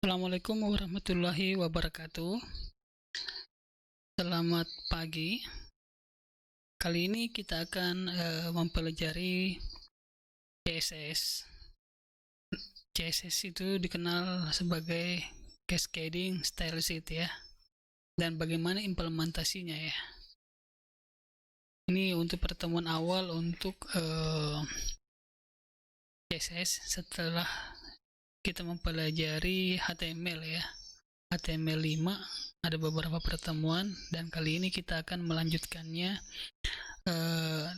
Assalamualaikum warahmatullahi wabarakatuh. Selamat pagi. Kali ini kita akan mempelajari CSS. CSS itu dikenal sebagai Cascading Style Sheet ya, dan bagaimana implementasinya ya. Ini untuk pertemuan awal untuk CSS setelah kita mempelajari HTML ya. HTML5 ada beberapa pertemuan, dan kali ini kita akan melanjutkannya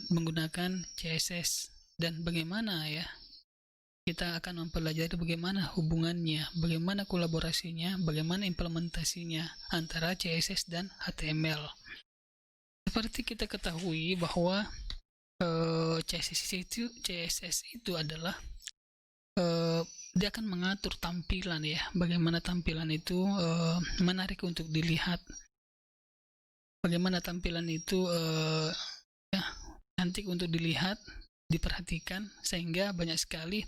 menggunakan CSS, dan bagaimana ya kita akan mempelajari bagaimana hubungannya, bagaimana kolaborasinya, bagaimana implementasinya antara CSS dan HTML. Seperti kita ketahui bahwa CSS itu adalah dia akan mengatur tampilan ya, bagaimana tampilan itu menarik untuk dilihat, bagaimana tampilan itu ya cantik untuk dilihat, diperhatikan, sehingga banyak sekali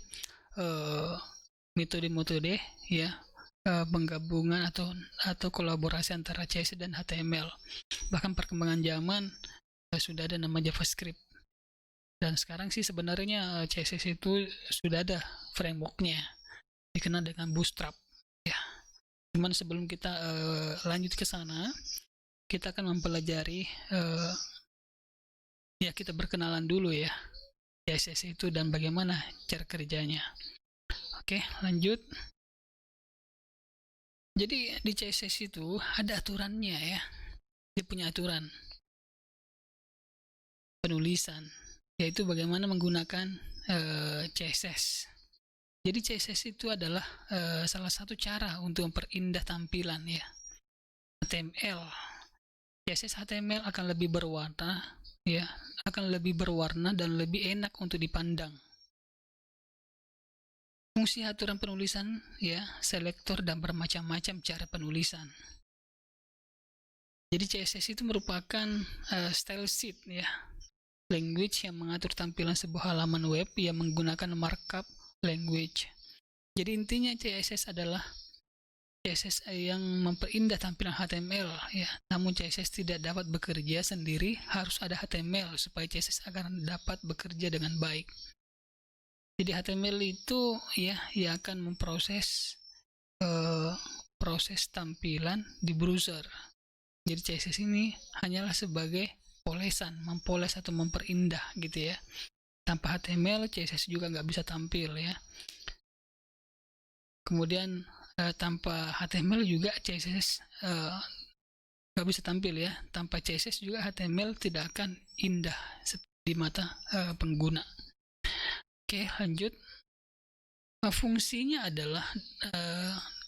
metode-metode ya penggabungan atau kolaborasi antara CSS dan HTML. Bahkan perkembangan zaman sudah ada nama JavaScript, dan sekarang sih sebenarnya CSS itu sudah ada frameworknya, dikenal dengan Bootstrap ya. Cuman sebelum kita lanjut ke sana, kita akan mempelajari ya, kita berkenalan dulu ya CSS itu dan bagaimana cara kerjanya. Oke, lanjut. Jadi di CSS itu ada aturannya ya, dia punya aturan penulisan, yaitu bagaimana menggunakan CSS. Jadi CSS itu adalah salah satu cara untuk memperindah tampilan ya. HTML, CSS HTML akan lebih berwarna ya, akan lebih berwarna dan lebih enak untuk dipandang. Fungsi aturan penulisan ya, selektor dan bermacam-macam cara penulisan. Jadi CSS itu merupakan style sheet ya, language yang mengatur tampilan sebuah halaman web yang menggunakan markup language. Jadi intinya CSS adalah CSS yang memperindah tampilan HTML ya. Namun CSS tidak dapat bekerja sendiri, harus ada HTML supaya CSS akan dapat bekerja dengan baik. Jadi HTML itu ya yang akan memproses proses tampilan di browser. Jadi CSS ini hanyalah sebagai polesan, mempoles atau memperindah gitu ya. Tanpa HTML CSS juga nggak bisa tampil ya. Kemudian tanpa HTML juga CSS nggak bisa tampil ya. Tanpa CSS juga HTML tidak akan indah di mata pengguna. Oke, lanjut. Fungsinya adalah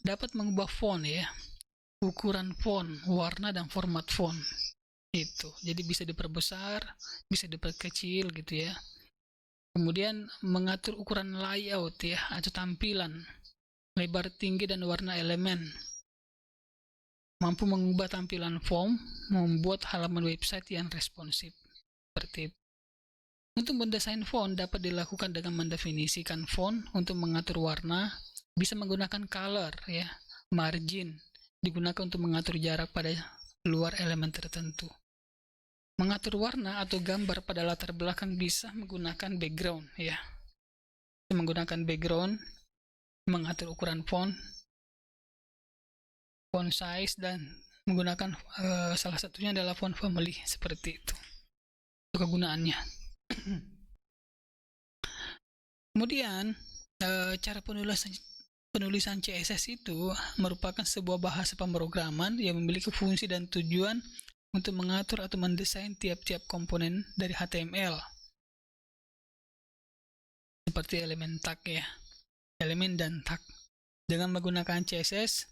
dapat mengubah font ya, ukuran font, warna, dan format font itu. Jadi bisa diperbesar, bisa diperkecil gitu ya. Kemudian mengatur ukuran layout ya, atau tampilan, lebar, tinggi, dan warna elemen. Mampu mengubah tampilan form, membuat halaman website yang responsif. Seperti itu. Untuk mendesain font dapat dilakukan dengan mendefinisikan font. Untuk mengatur warna bisa menggunakan color ya, margin digunakan untuk mengatur jarak pada luar elemen tertentu. Mengatur warna atau gambar pada latar belakang bisa menggunakan background ya. Menggunakan background, mengatur ukuran font size, dan menggunakan salah satunya adalah font family seperti itu. Itu kegunaannya. Kemudian cara penulisan CSS itu merupakan sebuah bahasa pemrograman yang memiliki fungsi dan tujuan untuk mengatur atau mendesain tiap-tiap komponen dari HTML, seperti elemen tag ya, elemen dan tag. Dengan menggunakan CSS,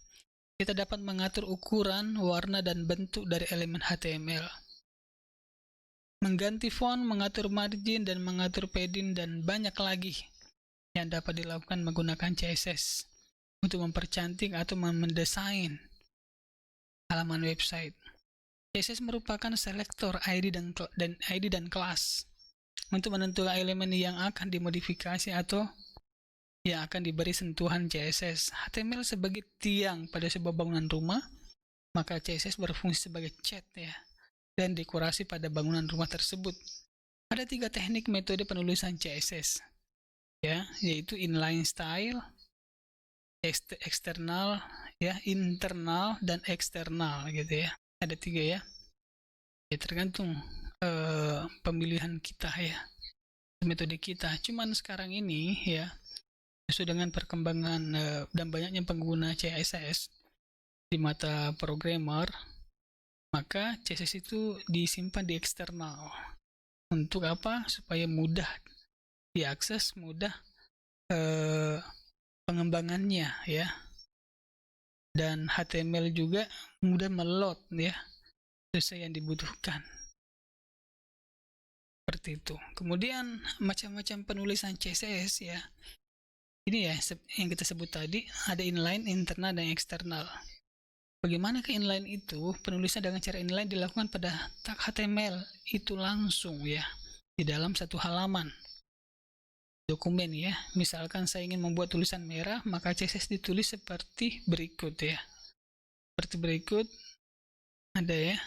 kita dapat mengatur ukuran, warna, dan bentuk dari elemen HTML. Mengganti font, mengatur margin, dan mengatur padding, dan banyak lagi yang dapat dilakukan menggunakan CSS untuk mempercantik atau mendesain halaman website. CSS merupakan selektor ID dan kelas untuk menentukan elemen yang akan dimodifikasi atau yang akan diberi sentuhan CSS. HTML sebagai tiang pada sebuah bangunan rumah, maka CSS berfungsi sebagai cat ya, dan dekorasi pada bangunan rumah tersebut. Ada 3 teknik metode penulisan CSS ya, yaitu inline style, eksternal ya, internal dan eksternal gitu ya. Ada 3 ya. Ya tergantung pemilihan kita ya, metode kita. Cuman sekarang ini ya, sesuai dengan perkembangan dan banyaknya pengguna CSS di mata programmer, maka CSS itu disimpan di eksternal. Untuk apa? Supaya mudah diakses, mudah pengembangannya ya, dan HTML juga mudah meload ya, sesuai yang dibutuhkan. Seperti itu. Kemudian macam-macam penulisan CSS ya. Ini ya yang kita sebut tadi, ada inline, internal, dan eksternal. Bagaimana ke inline itu? Penulisan dengan cara inline dilakukan pada tag HTML itu langsung ya, di dalam satu halaman dokumen ya. Misalkan saya ingin membuat tulisan merah, maka CSS ditulis seperti berikut ya. Seperti berikut, ada ya.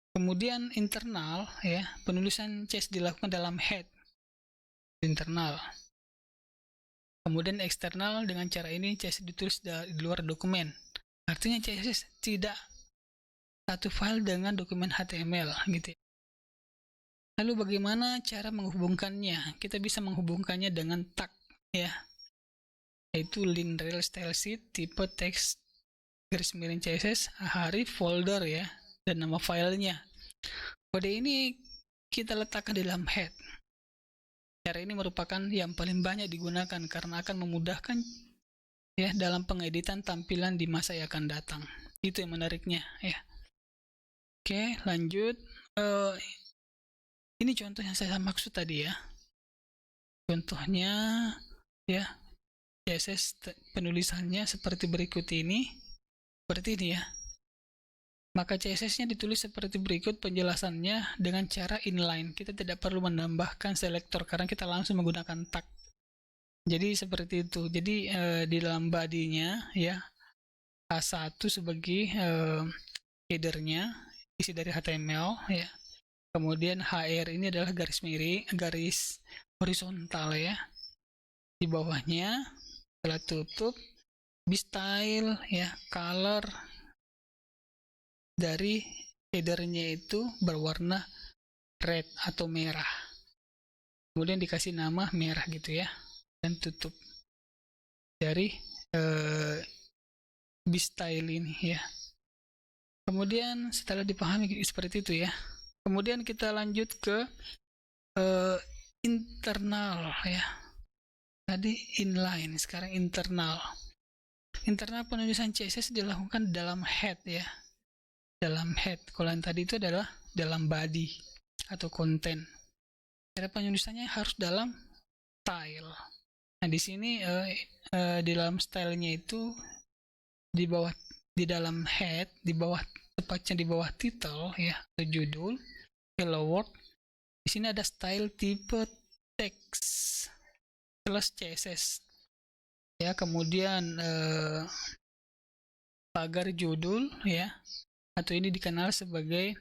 Kemudian internal ya, penulisan CSS dilakukan dalam head internal. Kemudian eksternal, dengan cara ini CSS ditulis di luar dokumen. Artinya CSS tidak satu file dengan dokumen HTML gitu. Lalu bagaimana cara menghubungkannya? Kita bisa menghubungkannya dengan tag ya, yaitu link rel style sheet, tipe teks garis miring CSS, hari, folder ya, dan nama filenya. Kode ini kita letakkan di dalam head. Cara ini merupakan yang paling banyak digunakan karena akan memudahkan ya dalam pengeditan tampilan di masa yang akan datang. Itu yang menariknya ya. Oke, lanjut. Ini contoh yang saya maksud tadi ya. Contohnya ya, CSS penulisannya seperti berikut ini. Seperti ini ya. Maka CSS-nya ditulis seperti berikut penjelasannya dengan cara inline. Kita tidak perlu menambahkan selektor karena kita langsung menggunakan tag. Jadi seperti itu. Jadi di dalam body-nya ya, A1 sebagai header-nya, isi dari HTML ya. Kemudian HR ini adalah garis miring, garis horizontal ya. Di bawahnya setelah tutup, style ya, color dari headernya itu berwarna red atau merah. Kemudian dikasih nama merah gitu ya, dan tutup dari style ini ya. Kemudian setelah dipahami seperti itu ya, kemudian kita lanjut ke internal ya. Tadi inline, sekarang internal. Internal penulisan CSS dilakukan dalam head ya, dalam head. Kalau yang tadi itu adalah dalam body atau konten. Cara penulisannya harus dalam style. Nah di sini di dalam stylenya itu di bawah, di dalam head, di bawah, tepatnya di bawah title ya atau judul, hello world. Di sini ada style tipe teks plus CSS ya. Kemudian pagar judul ya, atau ini dikenal sebagai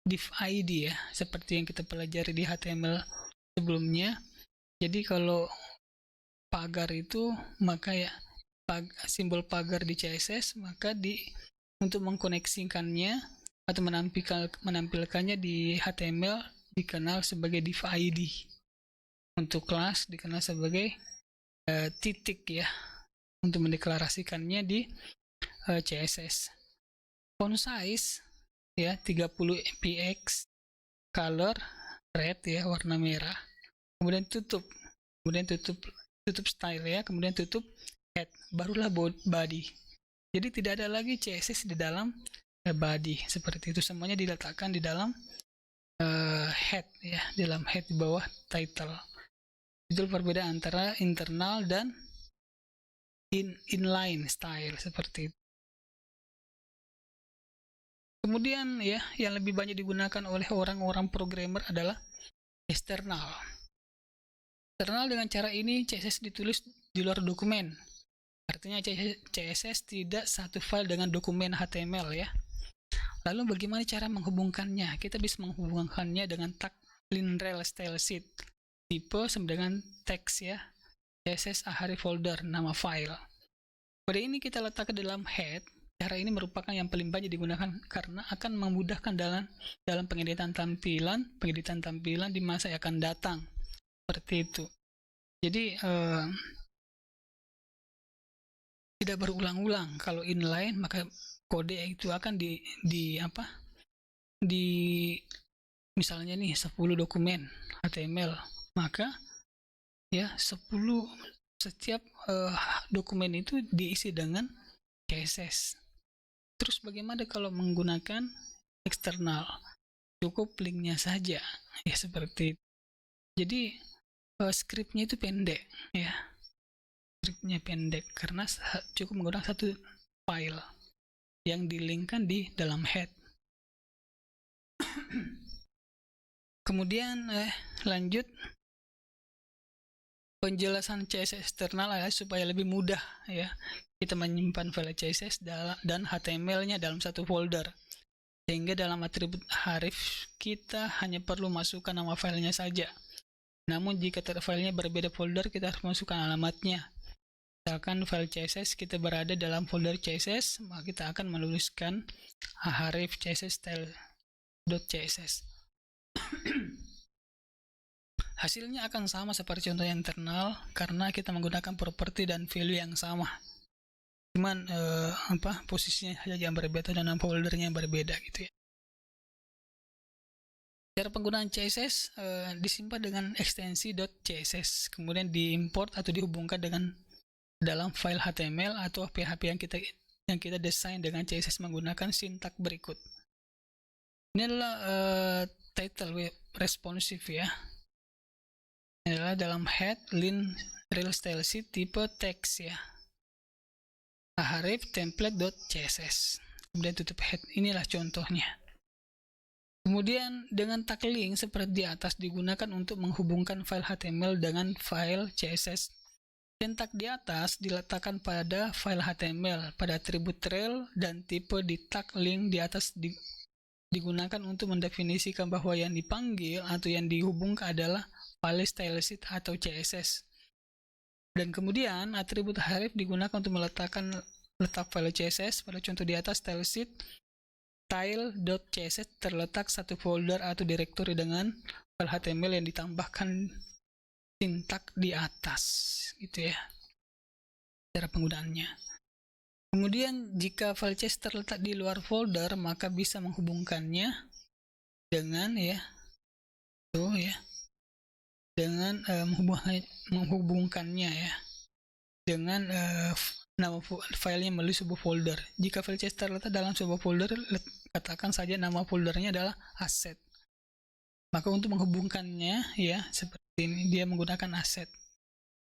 div ID ya, seperti yang kita pelajari di HTML sebelumnya. Jadi kalau pagar itu, maka ya simbol pagar di CSS, maka untuk mengkoneksikannya atau menampilkannya di HTML dikenal sebagai div ID. Untuk kelas dikenal sebagai titik ya, untuk mendeklarasikannya di CSS. Font size ya 30 px, color red ya, warna merah. Kemudian tutup style ya, kemudian tutup head, barulah body. Jadi tidak ada lagi CSS di dalam body, seperti itu. Semuanya diletakkan di dalam head ya, di dalam head di bawah title. Itu perbedaan antara internal dan inline style, seperti itu. Kemudian ya, yang lebih banyak digunakan oleh orang-orang programmer adalah eksternal. Eksternal dengan cara ini CSS ditulis di luar dokumen. Artinya CSS tidak satu file dengan dokumen HTML ya. Lalu bagaimana cara menghubungkannya? Kita bisa menghubungkannya dengan tag linrel style sheet tipe sama dengan teks ya. CSS Ahref folder nama file. Pada ini kita letakkan dalam head. Cara ini merupakan yang paling banyak digunakan karena akan memudahkan dalam pengeditan tampilan di masa yang akan datang. Seperti itu. Jadi tidak berulang-ulang. Kalau inline maka kode itu akan di misalnya nih 10 dokumen HTML, maka ya 10 setiap dokumen itu diisi dengan CSS. Terus bagaimana kalau menggunakan eksternal? Cukup linknya saja ya, seperti itu. Jadi skripnya itu pendek ya. Skripnya pendek karena cukup menggunakan satu file yang dilinkkan di dalam head. Kemudian lanjut penjelasan CSS eksternal ya, supaya lebih mudah ya kita menyimpan file CSS dan HTML-nya dalam satu folder, sehingga dalam atribut Ahref kita hanya perlu masukkan nama filenya saja. Namun jika filenya berbeda folder, kita harus masukkan alamatnya. Misalkan file CSS kita berada dalam folder CSS, maka kita akan menuliskan Ahref CSS style.css. Hasilnya akan sama seperti contoh yang internal karena kita menggunakan properti dan value yang sama. Cuman posisinya saja yang berbeda dan nama foldernya yang berbeda gitu ya. Cara penggunaan CSS disimpan dengan ekstensi .css, kemudian diimport atau dihubungkan dengan dalam file HTML atau PHP yang kita desain dengan CSS menggunakan sintak berikut. Ini adalah title web responsive ya. Ini adalah dalam head linrel style sheet tipe teks ya. Ahref template.css. Kemudian tutup head. Inilah contohnya. Kemudian dengan tag link seperti di atas digunakan untuk menghubungkan file HTML dengan file CSS. Sintak di atas diletakkan pada file HTML pada atribut rel dan tipe di tag link di atas digunakan untuk mendefinisikan bahwa yang dipanggil atau yang dihubungkan adalah file style sheet atau CSS. Dan kemudian atribut Ahref digunakan untuk meletakkan letak file CSS pada contoh di atas style sheet style.css terletak satu folder atau direktori dengan file HTML yang ditambahkan sintak di atas gitu ya cara penggunaannya. Kemudian jika file CSS terletak di luar folder maka bisa menghubungkannya dengan dengan menghubungkannya ya dengan nama filenya melalui sebuah folder. Jika file CSS terletak dalam sebuah folder, katakan saja nama foldernya adalah asset. Maka untuk menghubungkannya ya seperti ini, dia menggunakan asset.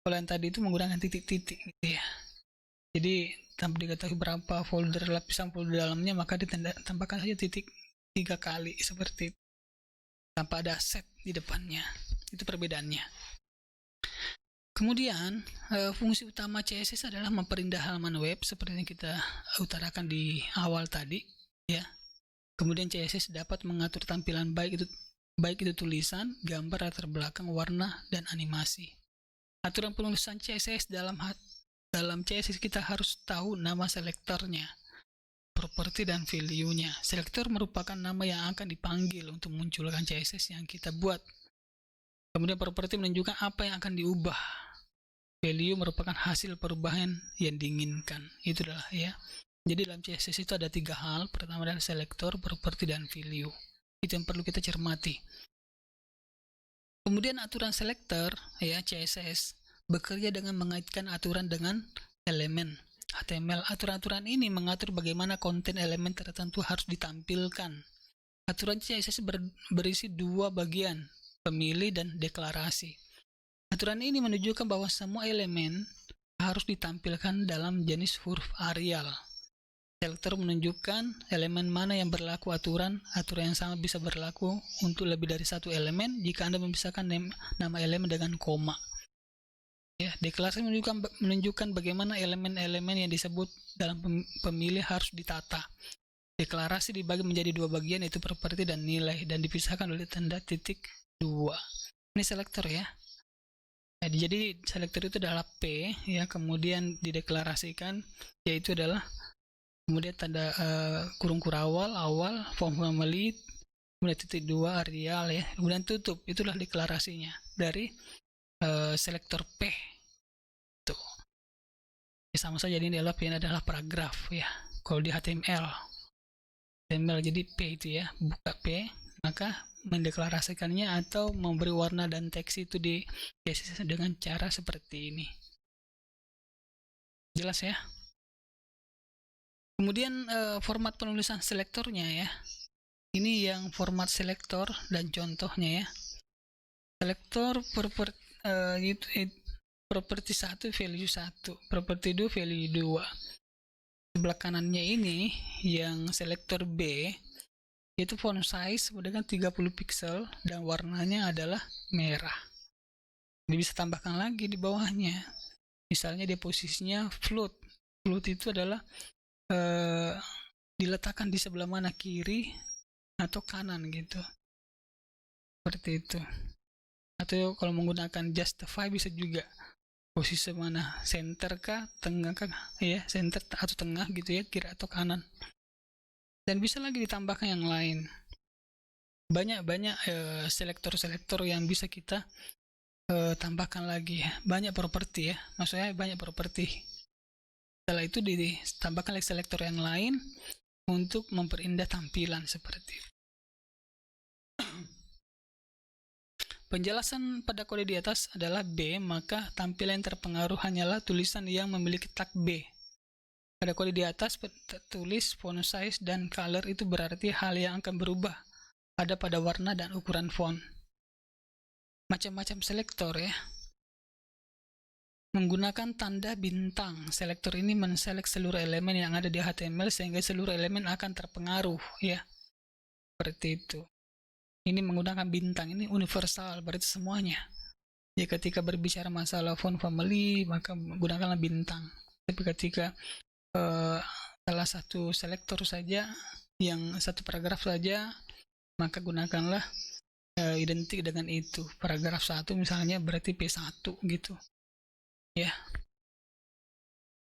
Kalau yang tadi itu menggunakan titik-titik gitu ya. Jadi tanpa diketahui berapa lapisan folder dalamnya, maka ditambahkan saja titik 3 kali seperti itu. Tanpa ada asset di depannya. Itu perbedaannya. Kemudian fungsi utama CSS adalah memperindah halaman web seperti yang kita utarakan di awal tadi ya. Kemudian CSS dapat mengatur tampilan baik itu tulisan, gambar, latar belakang, warna, dan animasi. Aturan penulisan CSS dalam CSS kita harus tahu nama selektornya, properti dan value-nya. Selektor merupakan nama yang akan dipanggil untuk memunculkan CSS yang kita buat. Kemudian properti menunjukkan apa yang akan diubah. Value merupakan hasil perubahan yang diinginkan. Itu adalah ya. Jadi dalam CSS itu ada 3 hal. Pertama adalah selektor, properti, dan value. Itu yang perlu kita cermati. Kemudian aturan selektor ya CSS bekerja dengan mengaitkan aturan dengan elemen HTML. Aturan-aturan ini mengatur bagaimana konten elemen tertentu harus ditampilkan. Aturan CSS berisi 2 bagian, pemilih dan deklarasi. Aturan ini menunjukkan bahwa semua elemen harus ditampilkan dalam jenis huruf Arial. Selektor menunjukkan elemen mana yang berlaku aturan yang sama bisa berlaku untuk lebih dari satu elemen jika Anda memisahkan nama elemen dengan koma. Ya, deklarasi menunjukkan bagaimana elemen-elemen yang disebut dalam pemilih harus ditata. Deklarasi dibagi menjadi dua bagian, yaitu properti dan nilai, dan dipisahkan oleh tanda titik 2. Ini selektor ya. Jadi selektor itu adalah P ya, kemudian dideklarasikan, yaitu adalah kemudian tanda kurung kurawal awal, form family, kemudian titik 2 areal ya, kemudian tutup. Itulah deklarasinya dari selektor P. Tuh. Ya, sama saja ini adalah paragraf ya. Kalau di HTML jadi P itu ya, buka P, maka mendeklarasikannya atau memberi warna dan teks itu di CSS dengan cara seperti ini. Jelas ya? Kemudian format penulisan selektornya ya. Ini yang format selektor dan contohnya ya. Selektor properti 1 value 1, properti 2 value 2. Sebelah kanannya ini yang selektor B itu font size dengan 30 pixel dan warnanya adalah merah. Ini bisa tambahkan lagi di bawahnya. Misalnya dia posisinya float. Float itu adalah diletakkan di sebelah mana, kiri atau kanan gitu. Seperti itu. Atau kalau menggunakan justify bisa juga. Posisi mana? Center kah? Tengah kah? Ya, center atau tengah gitu ya, kiri atau kanan. Dan bisa lagi ditambahkan yang lain. Banyak selektor-selektor yang bisa kita tambahkan lagi ya. Banyak properti ya. Maksudnya banyak properti. Setelah itu ditambahkan lagi selektor yang lain untuk memperindah tampilan seperti itu. Penjelasan pada kode di atas adalah B, maka tampilan yang terpengaruh hanyalah tulisan yang memiliki tag B. Pada kode di atas tertulis font size dan color, itu berarti hal yang akan berubah ada pada warna dan ukuran font. Macam-macam selektor ya. Menggunakan tanda bintang, selektor ini menselek seluruh elemen yang ada di HTML sehingga seluruh elemen akan terpengaruh ya. Seperti itu. Ini menggunakan bintang, ini universal, berarti semuanya. Ya, ketika berbicara masalah font family, maka gunakanlah bintang. Tapi ketika salah satu selektor saja, yang satu paragraf saja, maka gunakanlah identik dengan itu. Paragraf 1 misalnya berarti P1 gitu. Ya.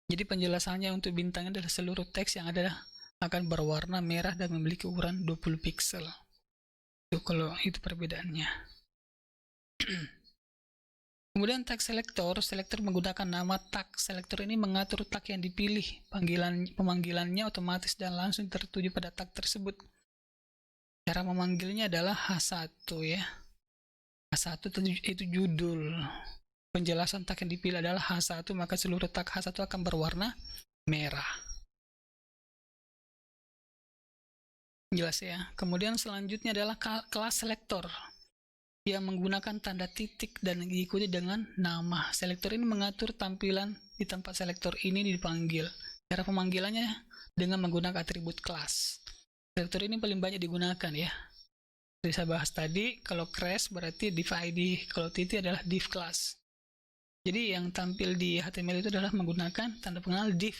Jadi penjelasannya untuk bintang adalah seluruh teks yang ada akan berwarna merah dan memiliki ukuran 20 pixel. Kalau itu perbedaannya. Kemudian tag selektor menggunakan nama tag. Selektor ini mengatur tag yang dipilih. Pemanggilannya otomatis dan langsung tertuju pada tag tersebut. Cara memanggilnya adalah H1 ya. H1 itu judul. Penjelasan tag yang dipilih adalah H1, maka seluruh tag H1 akan berwarna merah. Jelas ya. Kemudian selanjutnya adalah kelas selektor yang menggunakan tanda titik dan diikuti dengan nama. Selektor ini mengatur tampilan di tempat selektor ini dipanggil. Cara pemanggilannya dengan menggunakan atribut kelas. Selektor ini paling banyak digunakan ya. Seperti saya bahas tadi, kalau crash berarti div ID, kalau titik adalah div class. Jadi yang tampil di HTML itu adalah menggunakan tanda pengenal div.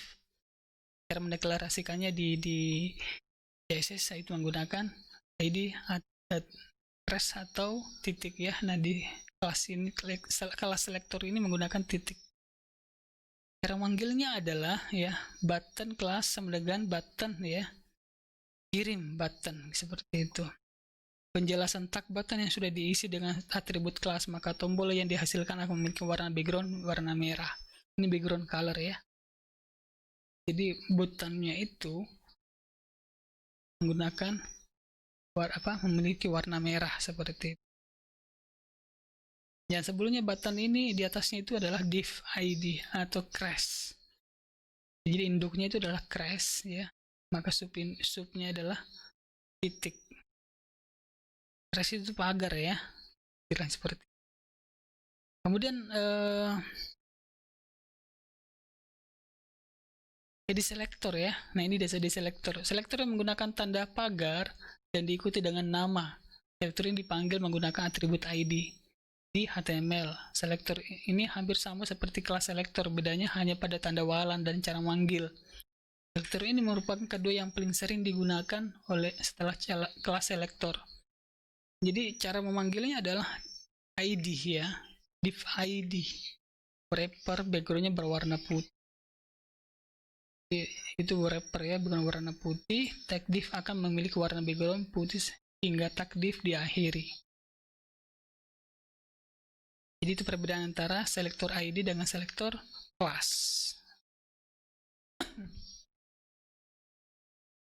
Cara mendeklarasikannya di CSS itu menggunakan ID press atau titik ya. Nah di kelas ini, kelas selektor ini menggunakan titik. Cara manggilnya adalah ya button kelas sama dengan button ya, kirim button seperti itu. Penjelasan tag button yang sudah diisi dengan atribut kelas, maka tombol yang dihasilkan akan memiliki warna background warna merah. Ini background color ya. Jadi buttonnya itu menggunakan memiliki warna merah seperti itu. Yang sebelumnya button ini di atasnya itu adalah div ID atau crash. Jadi induknya itu adalah crash ya. Maka subnya adalah titik. Crash itu pagar ya. Kira seperti itu. Kemudian jadi selektor ya. Nah ini dasar di selektor. Selektor yang menggunakan tanda pagar dan diikuti dengan nama. Selektor ini dipanggil menggunakan atribut ID. di HTML. Selektor ini hampir sama seperti kelas selektor, bedanya hanya pada tanda walan dan cara manggil. Selektor ini merupakan kedua yang paling sering digunakan setelah kelas selektor. Jadi cara memanggilnya adalah ID ya, div ID. Wrapper backgroundnya berwarna putih. Itu wrapper ya, bukan warna putih. Tag div akan memiliki warna background putih hingga tag div diakhiri. Jadi itu perbedaan antara selektor ID dengan selektor kelas.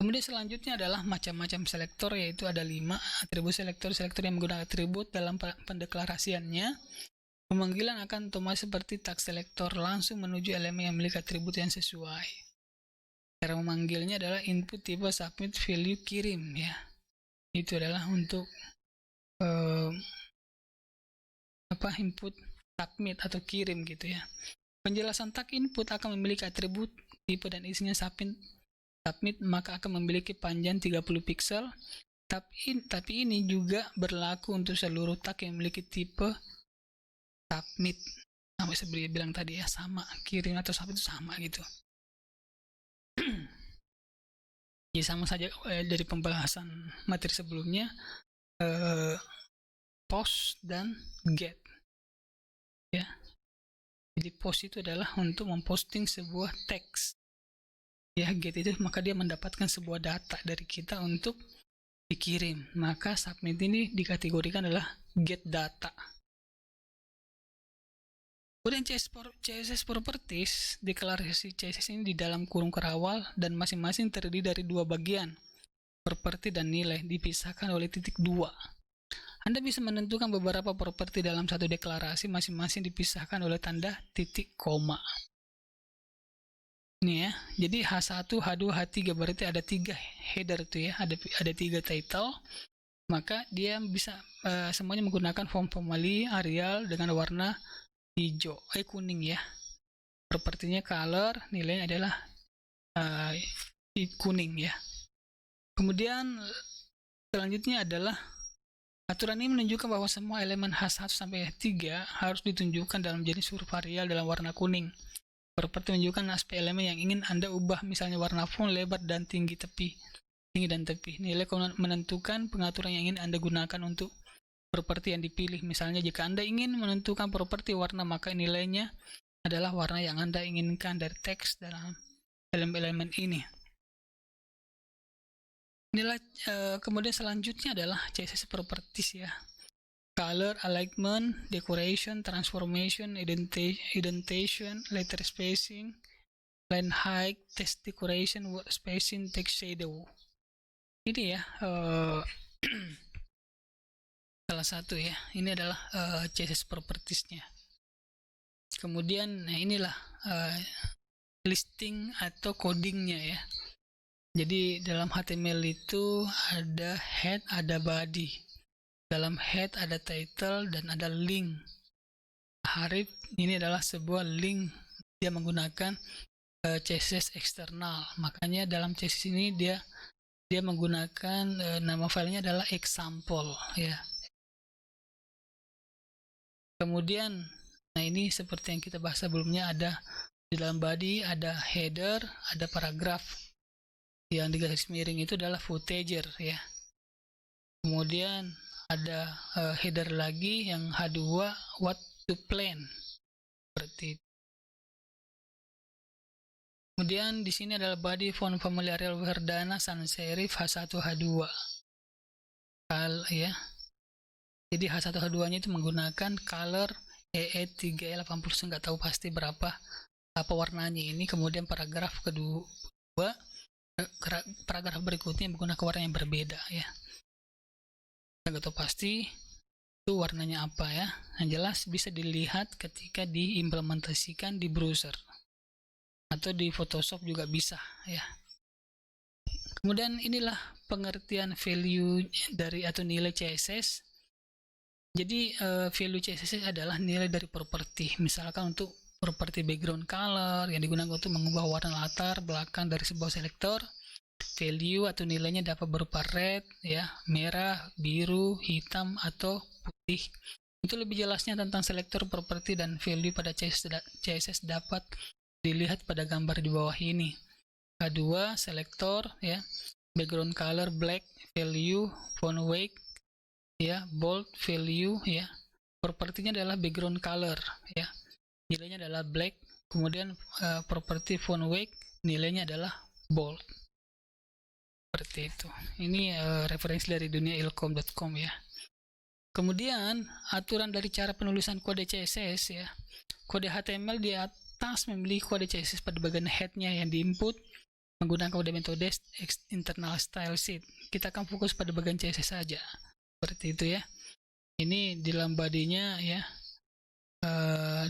Kemudian selanjutnya adalah macam-macam selektor, yaitu ada 5 atribut selektor yang menggunakan atribut dalam pendeklarasiannya. Pemanggilan akan otomatis seperti tag selektor langsung menuju elemen yang memiliki atribut yang sesuai. Cara memanggilnya adalah input tipe submit value kirim ya. Itu adalah untuk input submit atau kirim gitu ya. Penjelasan tag input akan memiliki atribut tipe dan isinya submit, maka akan memiliki panjang 30 pixel. Tapi ini juga berlaku untuk seluruh tag yang memiliki tipe submit. Sama seperti bilang tadi ya, sama kirim atau submit itu sama gitu. Jadi sama saja dari pembahasan materi sebelumnya, post dan get ya. Jadi post itu adalah untuk memposting sebuah teks ya, get itu maka dia mendapatkan sebuah data dari kita untuk dikirim, maka submit ini dikategorikan adalah get data. Kemudian CSS properties, deklarasi CSS ini di dalam kurung kerawal dan masing-masing terdiri dari 2 bagian, properti dan nilai, dipisahkan oleh titik 2. Anda bisa menentukan beberapa properti dalam satu deklarasi, masing-masing dipisahkan oleh tanda titik koma. Ini ya, jadi H1, H2, H3 berarti ada 3 header tuh ya, ada 3 title, maka dia bisa semuanya menggunakan font family Arial dengan warna hijau, kuning ya. Propertinya color, nilainya adalah kuning ya. Kemudian selanjutnya adalah aturan ini menunjukkan bahwa semua elemen H1 sampai H3 harus ditunjukkan dalam jenis huruf Arial dalam warna kuning. Properti menunjukkan aspek elemen yang ingin Anda ubah, misalnya warna font, lebar, dan tinggi dan tepi. Nilai menentukan pengaturan yang ingin Anda gunakan untuk properti yang dipilih. Misalnya jika Anda ingin menentukan properti warna, maka nilainya adalah warna yang Anda inginkan dari teks dalam elemen ini. Nilai kemudian selanjutnya adalah CSS properties ya. Color, alignment, decoration, transformation, indentation, letter spacing, line height, text decoration, word spacing, text shadow. Ini ya salah satu ya. Ini adalah CSS propertiesnya. Kemudian inilah listing atau codingnya ya. Jadi dalam HTML itu ada head, ada body. Dalam head ada title dan ada link. Harif ini adalah sebuah link, dia menggunakan CSS eksternal. Makanya dalam CSS ini dia menggunakan nama filenya adalah example ya. Kemudian nah ini seperti yang kita bahas sebelumnya, ada di dalam body ada header, ada paragraf. Yang di garis miring itu adalah footager ya. Kemudian ada header lagi yang H2, what to plan, seperti itu. Kemudian di sini adalah body font family Arial Verdana sans serif H1 H2 ya. Jadi H1 H2 nya itu menggunakan color EE3E80, nggak tahu pasti berapa apa warnanya ini. Kemudian paragraf kedua, paragraf berikutnya menggunakan warna yang berbeda ya. Nggak tahu pasti itu warnanya apa ya. Yang jelas bisa dilihat ketika diimplementasikan di browser atau di Photoshop juga bisa ya. Kemudian inilah pengertian value dari atau nilai CSS. Jadi value CSS adalah nilai dari properti. Misalkan untuk properti background color yang digunakan untuk mengubah warna latar belakang dari sebuah selektor, value atau nilainya dapat berupa red ya, merah, biru, hitam atau putih. Untuk lebih jelasnya tentang selektor, properti, dan value pada CSS dapat dilihat pada gambar di bawah ini. K2 selektor ya, background color black, value font weight ya, bold value ya. Propertinya adalah background color ya, nilainya adalah black. Kemudian properti font weight nilainya adalah bold. Seperti itu. Ini referensi dari dunia ilkom.com ya. Kemudian aturan dari cara penulisan kode CSS ya. Kode HTML di atas memiliki kode CSS pada bagian head-nya yang diinput menggunakan kode metode internal style sheet. Kita akan fokus pada bagian CSS saja. Seperti itu ya. Ini di dalam body-nya ya.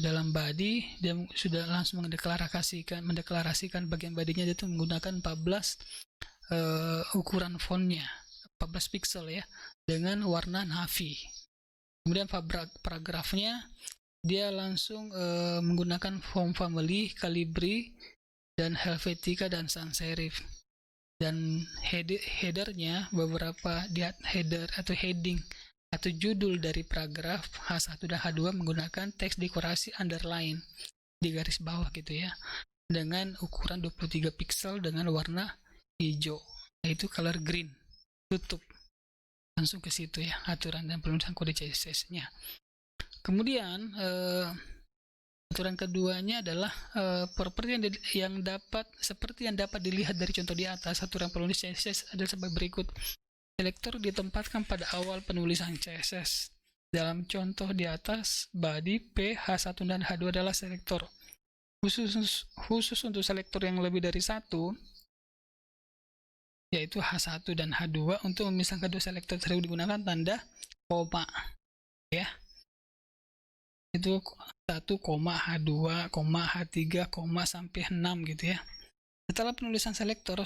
Dalam body dia sudah langsung mendeklarasikan bagian body-nya itu menggunakan 14 ukuran fontnya, 14 pixel ya, dengan warna navy. Kemudian paragrafnya dia langsung menggunakan font family, Calibri, dan Helvetica dan sans serif. Dan headernya beberapa header atau heading atau judul dari paragraf H1 dan H2 menggunakan teks dekorasi underline di garis bawah gitu ya, dengan ukuran 23 pixel dengan warna hijau, yaitu color green. Tutup langsung ke situ ya aturan dan penulisan kode CSS-nya. Kemudian aturan keduanya adalah properti yang dapat seperti yang dapat dilihat dari contoh di atas. Aturan penulisan CSS adalah sebagai berikut. Selektor ditempatkan pada awal penulisan CSS. Dalam contoh di atas, body P, H1 dan H2 adalah selektor. Khusus untuk selektor yang lebih dari satu, yaitu H1 dan H2, untuk memisahkan kedua selektor tersebut digunakan tanda koma. Ya. Itu 1, H2, H3, sampai 6 gitu ya. Setelah penulisan selektor,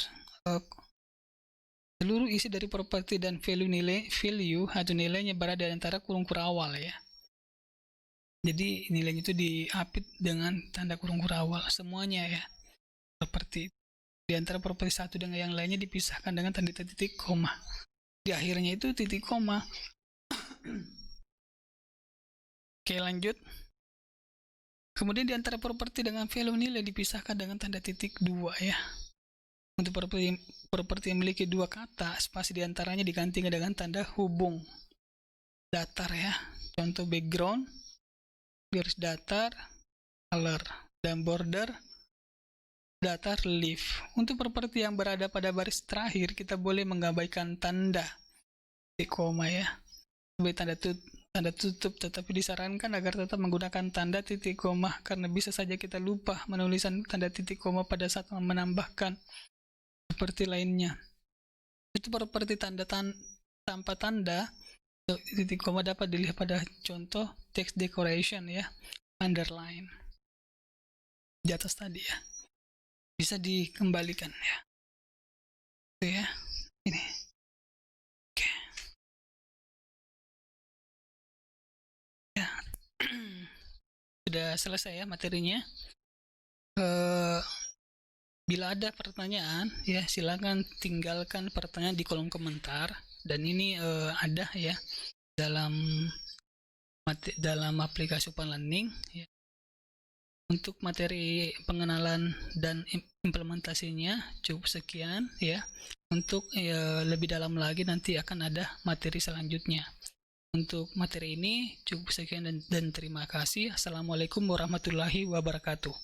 seluruh isi dari properti dan value atau nilainya berada di antara kurung kurawal ya. Jadi nilainya itu diapit dengan tanda kurung kurawal semuanya ya. Seperti di antara properti satu dengan yang lainnya dipisahkan dengan tanda titik koma. Di akhirnya itu titik koma. Oke, lanjut. Kemudian di antara properti dengan value nilai dipisahkan dengan tanda titik 2 ya. Untuk properti yang memiliki dua kata, spasi diantaranya digantikan dengan tanda hubung datar ya. Contoh background, garis datar, color, dan border datar leaf. Untuk properti yang berada pada baris terakhir, kita boleh mengabaikan tanda titik koma ya, sebagai tanda tutup, tetapi disarankan agar tetap menggunakan tanda titik koma karena bisa saja kita lupa menulisan tanda titik koma pada saat menambahkan seperti lainnya. Itu properti tanpa tanda titik koma dapat dilihat pada contoh text decoration ya, underline di atas tadi ya. Bisa dikembalikan ya. Itu ya. Ini. Oke. Ya. Sudah selesai ya materinya. Bila ada pertanyaan ya silakan tinggalkan pertanyaan di kolom komentar, dan ini ada ya dalam aplikasi Open Learning ya. Untuk materi pengenalan dan implementasinya cukup sekian ya. Untuk lebih dalam lagi nanti akan ada materi selanjutnya. Untuk materi ini cukup sekian dan terima kasih. Assalamualaikum warahmatullahi wabarakatuh.